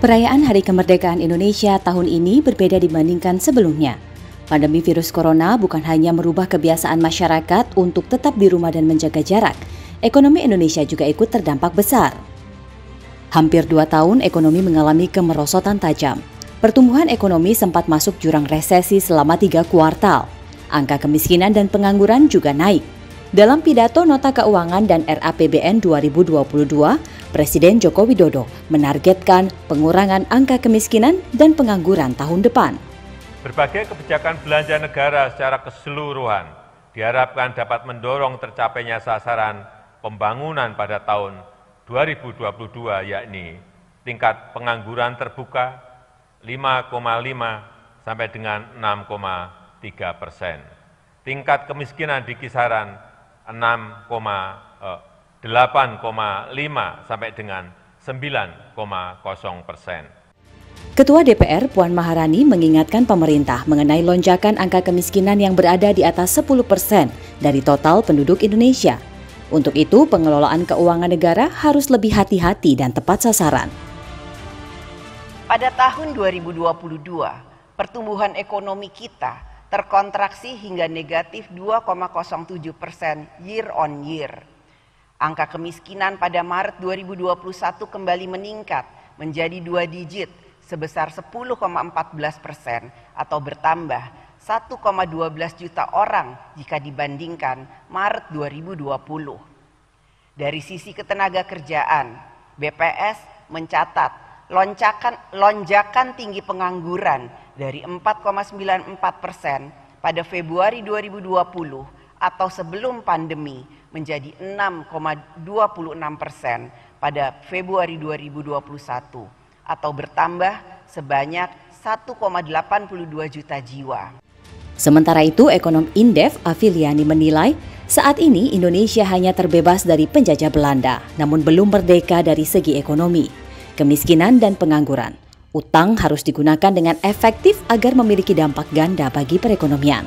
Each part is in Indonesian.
Perayaan Hari Kemerdekaan Indonesia tahun ini berbeda dibandingkan sebelumnya. Pandemi virus corona bukan hanya merubah kebiasaan masyarakat untuk tetap di rumah dan menjaga jarak, ekonomi Indonesia juga ikut terdampak besar. Hampir 2 tahun ekonomi mengalami kemerosotan tajam. Pertumbuhan ekonomi sempat masuk jurang resesi selama 3 kuartal. Angka kemiskinan dan pengangguran juga naik. Dalam pidato Nota Keuangan dan RAPBN 2022, Presiden Joko Widodo menargetkan pengurangan angka kemiskinan dan pengangguran tahun depan. Berbagai kebijakan belanja negara secara keseluruhan diharapkan dapat mendorong tercapainya sasaran pembangunan pada tahun 2022, yakni tingkat pengangguran terbuka 5,5 sampai dengan 6,3%. Tingkat kemiskinan di kisaran 8,5 sampai dengan 9,0%. Ketua DPR Puan Maharani mengingatkan pemerintah mengenai lonjakan angka kemiskinan yang berada di atas 10% dari total penduduk Indonesia. Untuk itu, pengelolaan keuangan negara harus lebih hati-hati dan tepat sasaran. Pada tahun 2022, pertumbuhan ekonomi kita terkontraksi hingga negatif 2,07% year on year. Angka kemiskinan pada Maret 2021 kembali meningkat menjadi 2 digit sebesar 10,14% atau bertambah 1,12 juta orang jika dibandingkan Maret 2020. Dari sisi ketenaga kerjaan, BPS mencatat lonjakan tinggi pengangguran dari 4,94% pada Februari 2020 atau sebelum pandemi menjadi 6,26% pada Februari 2021 atau bertambah sebanyak 1,82 juta jiwa. Sementara itu, ekonom Indef Afiliani menilai saat ini Indonesia hanya terbebas dari penjajah Belanda, namun belum merdeka dari segi ekonomi, kemiskinan dan pengangguran. Utang harus digunakan dengan efektif agar memiliki dampak ganda bagi perekonomian.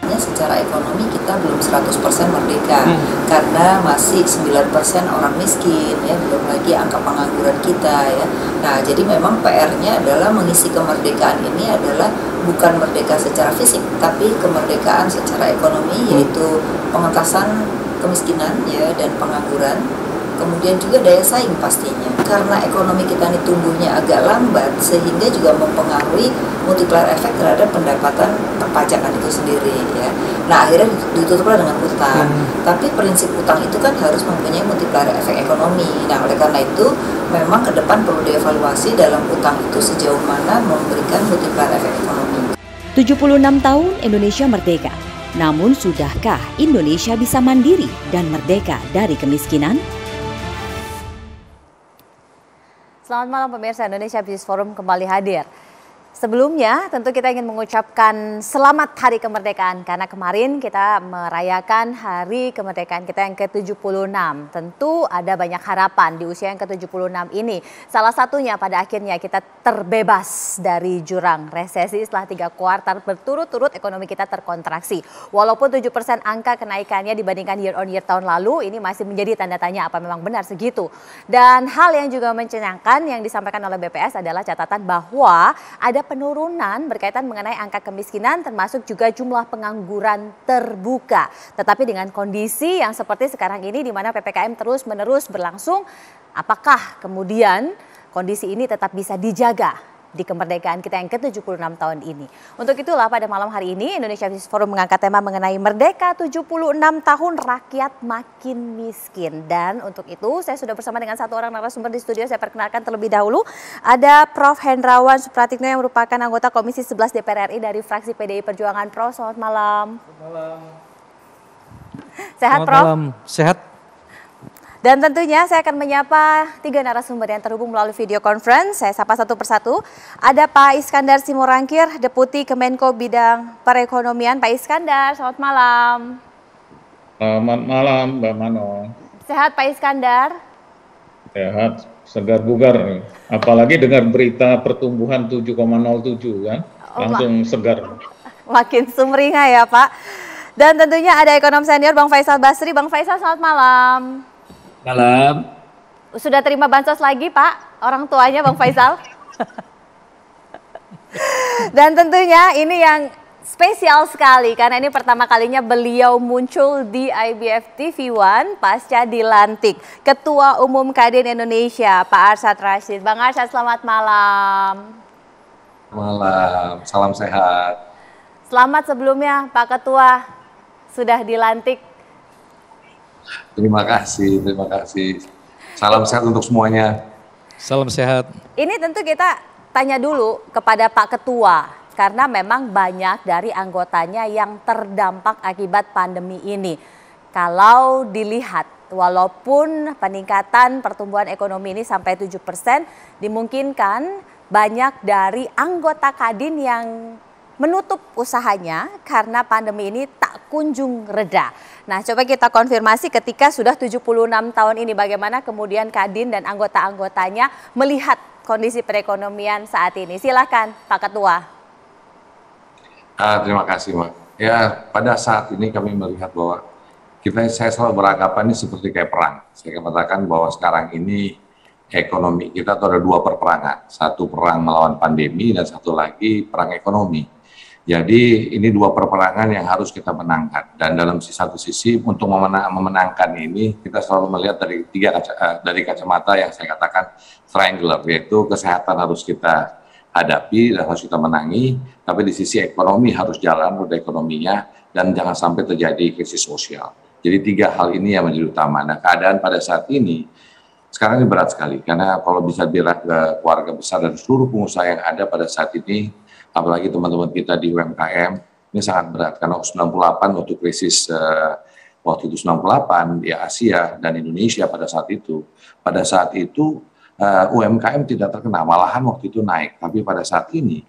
Secara ekonomi kita belum 100% merdeka karena masih 9% orang miskin, ya, belum lagi angka pengangguran kita, ya. Nah, jadi memang PR-nya adalah mengisi kemerdekaan ini adalah bukan merdeka secara fisik, tapi kemerdekaan secara ekonomi, yaitu pengentasan kemiskinan, ya, dan pengangguran. Kemudian juga daya saing pastinya, karena ekonomi kita ini tumbuhnya agak lambat sehingga juga mempengaruhi multiplier efek terhadap pendapatan perpajakan itu sendiri, ya. Nah, akhirnya ditutuplah dengan utang. Tapi prinsip utang itu kan harus mempunyai multiplier efek ekonomi. Nah, oleh karena itu memang ke depan perlu dievaluasi dalam utang itu sejauh mana memberikan multiplier efek ekonomi. 76 tahun Indonesia merdeka. Namun sudahkah Indonesia bisa mandiri dan merdeka dari kemiskinan? Selamat malam pemirsa, Indonesia Business Forum kembali hadir. Sebelumnya tentu kita ingin mengucapkan selamat Hari Kemerdekaan karena kemarin kita merayakan Hari Kemerdekaan kita yang ke-76. Tentu ada banyak harapan di usia yang ke-76 ini. Salah satunya pada akhirnya kita terbebas dari jurang resesi setelah 3 kuartal berturut-turut ekonomi kita terkontraksi. Walaupun 7% angka kenaikannya dibandingkan year on year tahun lalu, ini masih menjadi tanda tanya apa memang benar segitu. Dan hal yang juga mencengangkan yang disampaikan oleh BPS adalah catatan bahwa ada penurunan berkaitan mengenai angka kemiskinan termasuk juga jumlah pengangguran terbuka. Tetapi dengan kondisi yang seperti sekarang ini di mana PPKM terus-menerus berlangsung, apakah kemudian kondisi ini tetap bisa dijaga di kemerdekaan kita yang ke-76 tahun ini? Untuk itulah pada malam hari ini Indonesia Business Forum mengangkat tema mengenai Merdeka 76 tahun rakyat makin miskin. Dan untuk itu saya sudah bersama dengan satu orang narasumber di studio. Saya perkenalkan terlebih dahulu. Ada Prof. Hendrawan Supratikno yang merupakan anggota Komisi 11 DPR RI dari fraksi PDI Perjuangan. Prof, selamat malam. Selamat malam. Sehat, Selamat Prof? Malam. Sehat. Dan tentunya saya akan menyapa 3 narasumber yang terhubung melalui video conference. Saya sapa satu persatu. Ada Pak Iskandar Simorangkir, Deputi Kemenko Bidang Perekonomian. Pak Iskandar, selamat malam. Selamat malam, Mbak Mano. Sehat Pak Iskandar? Sehat, segar bugar. Apalagi dengar berita pertumbuhan 7,07 kan, langsung segar. Makin sumringah ya Pak. Dan tentunya ada ekonom senior Bang Faisal Basri. Bang Faisal, selamat malam. Malam. Sudah terima bansos lagi Pak, orang tuanya Bang Faisal? Dan tentunya ini yang spesial sekali karena ini pertama kalinya beliau muncul di IBF TV One pasca dilantik Ketua Umum Kadin Indonesia, Pak Arsyad Rashid. Bang Arsyad, selamat malam. Malam, salam sehat. Selamat sebelumnya Pak Ketua, sudah dilantik. Terima kasih, terima kasih. Salam sehat untuk semuanya. Salam sehat. Ini tentu kita tanya dulu kepada Pak Ketua, karena memang banyak dari anggotanya yang terdampak akibat pandemi ini. Kalau dilihat, walaupun peningkatan pertumbuhan ekonomi ini sampai 7%, dimungkinkan banyak dari anggota Kadin yang menutup usahanya karena pandemi ini tak kunjung reda. Nah, coba kita konfirmasi ketika sudah 76 tahun ini, bagaimana kemudian Kadin dan anggota-anggotanya melihat kondisi perekonomian saat ini. Silakan Pak Ketua. Terima kasih, Mak. Ya, pada saat ini kami melihat bahwa saya selalu beranggapan ini seperti kayak perang. Saya katakan bahwa sekarang ini ekonomi kita ada dua peperangan. Satu perang melawan pandemi dan satu lagi perang ekonomi. Jadi ini dua peperangan yang harus kita menangkan. Dan dalam satu sisi untuk memenangkan ini kita selalu melihat dari kacamata yang saya katakan triangular, yaitu kesehatan harus kita hadapi dan harus kita menangi, tapi di sisi ekonomi harus jalan roda ekonominya dan jangan sampai terjadi krisis sosial. Jadi tiga hal ini yang menjadi utama. Nah, keadaan pada saat ini sekarang ini berat sekali karena kalau bisa dilihat ke keluarga besar dan seluruh pengusaha yang ada pada saat ini, apalagi teman-teman kita di UMKM, ini sangat berat karena 98 waktu krisis waktu itu 98 di Asia dan Indonesia pada saat itu UMKM tidak terkena, malahan waktu itu naik. Tapi pada saat ini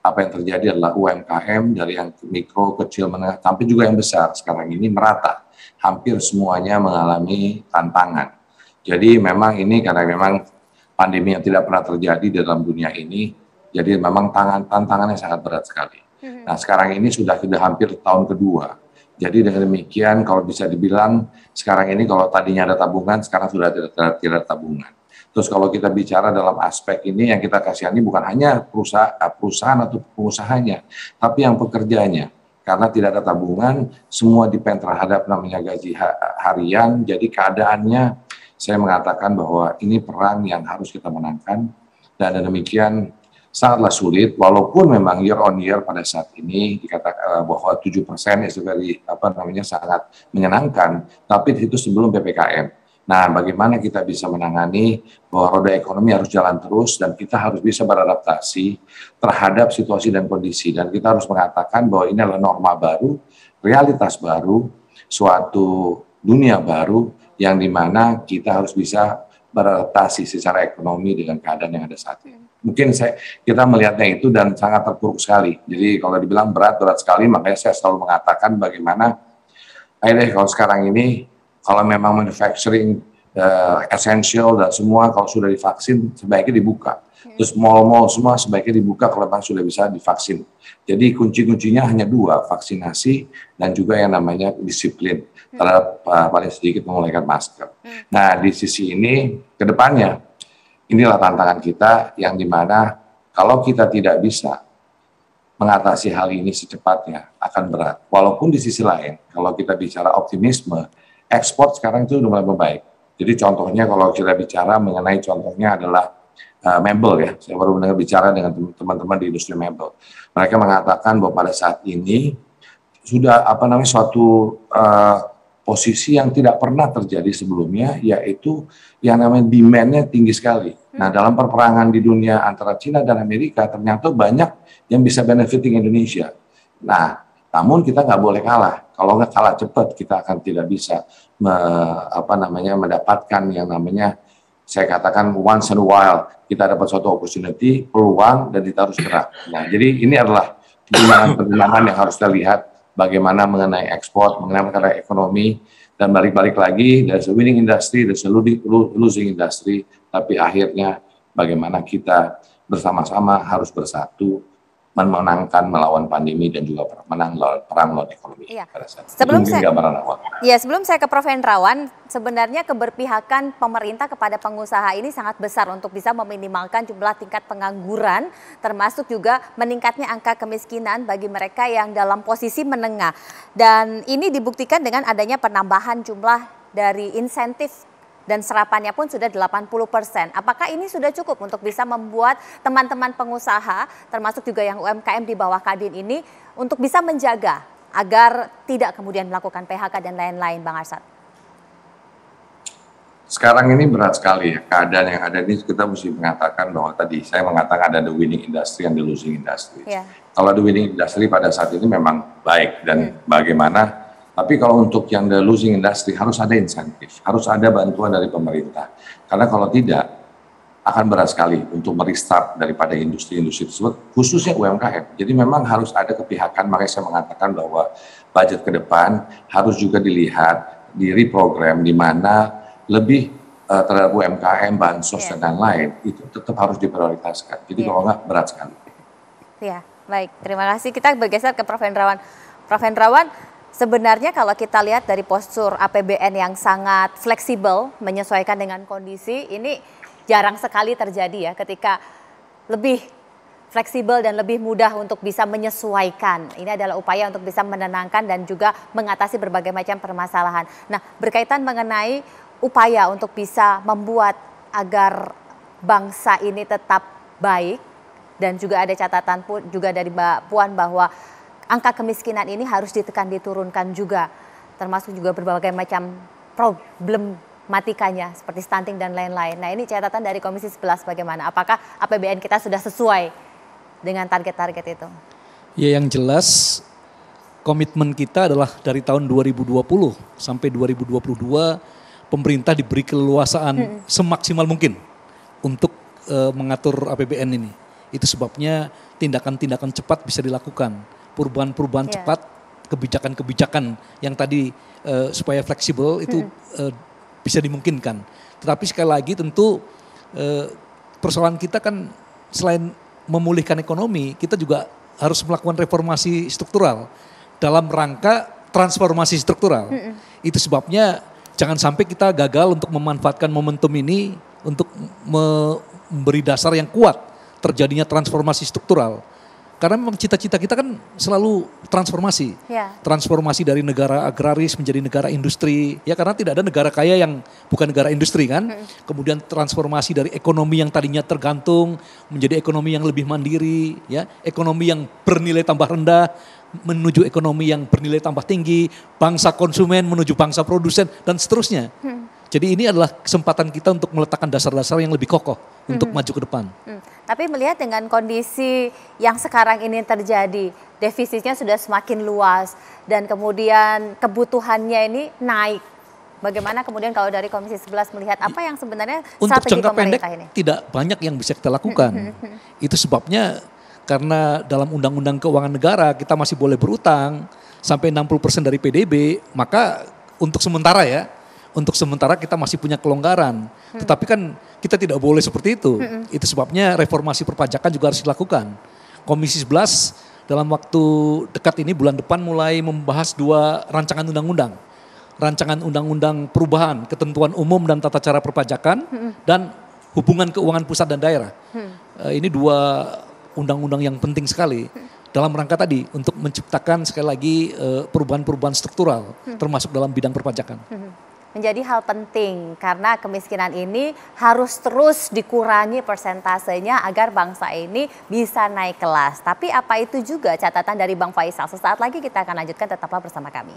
apa yang terjadi adalah UMKM dari yang mikro, kecil, menengah, sampai juga yang besar sekarang ini merata, hampir semuanya mengalami tantangan. Jadi memang ini karena memang pandemi yang tidak pernah terjadi di dalam dunia ini. Jadi memang tantangannya sangat berat sekali. Nah sekarang ini sudah hampir tahun kedua. Jadi dengan demikian kalau bisa dibilang sekarang ini kalau tadinya ada tabungan, sekarang sudah tidak ada tabungan. Terus kalau kita bicara dalam aspek ini yang kita kasihani bukan hanya perusahaan atau pengusahanya, tapi yang pekerjanya. Karena tidak ada tabungan, semua depend terhadap namanya gaji harian. Jadi keadaannya saya mengatakan bahwa ini perang yang harus kita menangkan. Dan demikian sangatlah sulit, walaupun memang year on year pada saat ini dikatakan bahwa 7% itu dari sangat menyenangkan, tapi itu sebelum PPKM. Nah, bagaimana kita bisa menangani bahwa roda ekonomi harus jalan terus dan kita harus bisa beradaptasi terhadap situasi dan kondisi, dan kita harus mengatakan bahwa ini adalah norma baru, realitas baru, suatu dunia baru yang dimana kita harus bisa beradaptasi secara ekonomi dengan keadaan yang ada saat ini. Mungkin kita melihatnya itu dan sangat terpuruk sekali. Jadi kalau dibilang berat sekali, makanya saya selalu mengatakan bagaimana, ayo deh kalau sekarang ini, kalau memang manufacturing essential dan semua kalau sudah divaksin sebaiknya dibuka. Terus mall-mall semua sebaiknya dibuka kalau memang sudah bisa divaksin. Jadi kunci-kuncinya hanya dua, vaksinasi dan juga yang namanya disiplin terhadap paling sedikit menggunakan masker. Nah di sisi ini ke depannya inilah tantangan kita yang dimana kalau kita tidak bisa mengatasi hal ini secepatnya akan berat. Walaupun di sisi lain, kalau kita bicara optimisme, ekspor sekarang itu sudah mulai membaik. Jadi contohnya kalau kita bicara mengenai contohnya adalah mebel ya. Saya baru mendengar bicara dengan teman-teman di industri mebel. Mereka mengatakan bahwa pada saat ini sudah suatu posisi yang tidak pernah terjadi sebelumnya, yaitu yang namanya demand-nya tinggi sekali. Nah, dalam perperangan di dunia antara China dan Amerika, ternyata banyak yang bisa benefiting Indonesia. Nah, namun kita nggak boleh kalah. Kalau nggak kalah cepat, kita akan tidak bisa mendapatkan yang namanya, saya katakan once in a while, kita dapat suatu opportunity, peluang, dan kita harus gerak. Nah, jadi ini adalah pertimbangan yang harus kita lihat, bagaimana mengenai ekspor, mengenai ekonomi, dan balik-balik lagi, there's a winning industry, there's a losing industry, tapi akhirnya bagaimana kita bersama-sama harus bersatu memenangkan melawan pandemi dan juga perang melawan ekonomi Iya. pada saat itu. Sebelum Mungkin saya, gambaran awal. ya sebelum saya ke Prof. Hendrawan, sebenarnya keberpihakan pemerintah kepada pengusaha ini sangat besar untuk bisa meminimalkan jumlah tingkat pengangguran, termasuk juga meningkatnya angka kemiskinan bagi mereka yang dalam posisi menengah. Dan ini dibuktikan dengan adanya penambahan jumlah dari insentif dan serapannya pun sudah 80%. Apakah ini sudah cukup untuk bisa membuat teman-teman pengusaha, termasuk juga yang UMKM di bawah Kadin ini, untuk bisa menjaga agar tidak kemudian melakukan PHK dan lain-lain, Bang Arsyad? Sekarang ini berat sekali ya, keadaan yang ada ini kita mesti mengatakan bahwa tadi saya mengatakan ada the winning industry and the losing industry. Yeah. Kalau the winning industry pada saat ini memang baik dan bagaimana, tapi kalau untuk yang the losing industry harus ada insentif, harus ada bantuan dari pemerintah. Karena kalau tidak akan berat sekali untuk merestart daripada industri-industri tersebut, khususnya UMKM. Jadi memang harus ada kepihakan, makanya saya mengatakan bahwa budget ke depan harus juga dilihat, di reprogram di mana lebih terhadap UMKM, bansos dan lain-lain, itu tetap harus diprioritaskan. Jadi kalau enggak berat sekali. Ya, baik. Terima kasih. Kita bergeser ke Prof. Hendrawan. Prof. Hendrawan, sebenarnya kalau kita lihat dari postur APBN yang sangat fleksibel, menyesuaikan dengan kondisi, ini jarang sekali terjadi ya ketika lebih fleksibel dan lebih mudah untuk bisa menyesuaikan. Ini adalah upaya untuk bisa menenangkan dan juga mengatasi berbagai macam permasalahan. Nah, berkaitan mengenai upaya untuk bisa membuat agar bangsa ini tetap baik, dan juga ada catatan pun juga dari Mbak Puan bahwa angka kemiskinan ini harus ditekan, diturunkan juga, termasuk juga berbagai macam problematikanya seperti stunting dan lain-lain. Nah, ini catatan dari Komisi 11 bagaimana? Apakah APBN kita sudah sesuai dengan target-target itu? Ya, yang jelas komitmen kita adalah dari tahun 2020 sampai 2022 pemerintah diberi keleluasaan semaksimal mungkin untuk mengatur APBN ini. Itu sebabnya tindakan-tindakan cepat bisa dilakukan. Perubahan-perubahan cepat, kebijakan-kebijakan yang tadi supaya fleksibel itu bisa dimungkinkan. Tetapi sekali lagi tentu persoalan kita kan selain memulihkan ekonomi, kita juga harus melakukan reformasi struktural dalam rangka transformasi struktural. Itu sebabnya jangan sampai kita gagal untuk memanfaatkan momentum ini untuk memberi dasar yang kuat terjadinya transformasi struktural. Karena memang cita-cita kita kan selalu transformasi. Transformasi dari negara agraris menjadi negara industri. Ya, karena tidak ada negara kaya yang bukan negara industri kan. Kemudian transformasi dari ekonomi yang tadinya tergantung menjadi ekonomi yang lebih mandiri, ya, ekonomi yang bernilai tambah rendah menuju ekonomi yang bernilai tambah tinggi, bangsa konsumen menuju bangsa produsen dan seterusnya. Jadi ini adalah kesempatan kita untuk meletakkan dasar-dasar yang lebih kokoh untuk maju ke depan. Tapi melihat dengan kondisi yang sekarang ini terjadi, defisitnya sudah semakin luas dan kemudian kebutuhannya ini naik. Bagaimana kemudian kalau dari Komisi 11 melihat apa yang sebenarnya untuk strategi jangka pendek pemerintah ini? Tidak banyak yang bisa kita lakukan. Itu sebabnya karena dalam Undang-Undang Keuangan Negara kita masih boleh berutang sampai 60% dari PDB, maka untuk sementara ya, untuk sementara kita masih punya kelonggaran. Tetapi kan kita tidak boleh seperti itu. Itu sebabnya reformasi perpajakan juga harus dilakukan. Komisi 11 dalam waktu dekat ini bulan depan mulai membahas 2 rancangan undang-undang. Rancangan undang-undang perubahan ketentuan umum dan tata cara perpajakan dan hubungan keuangan pusat dan daerah. Ini 2 undang-undang yang penting sekali dalam rangka tadi untuk menciptakan sekali lagi perubahan-perubahan struktural termasuk dalam bidang perpajakan. Menjadi hal penting karena kemiskinan ini harus terus dikurangi persentasenya agar bangsa ini bisa naik kelas. Tapi apa itu juga catatan dari Bang Faisal? Sesaat lagi kita akan lanjutkan, tetaplah bersama kami.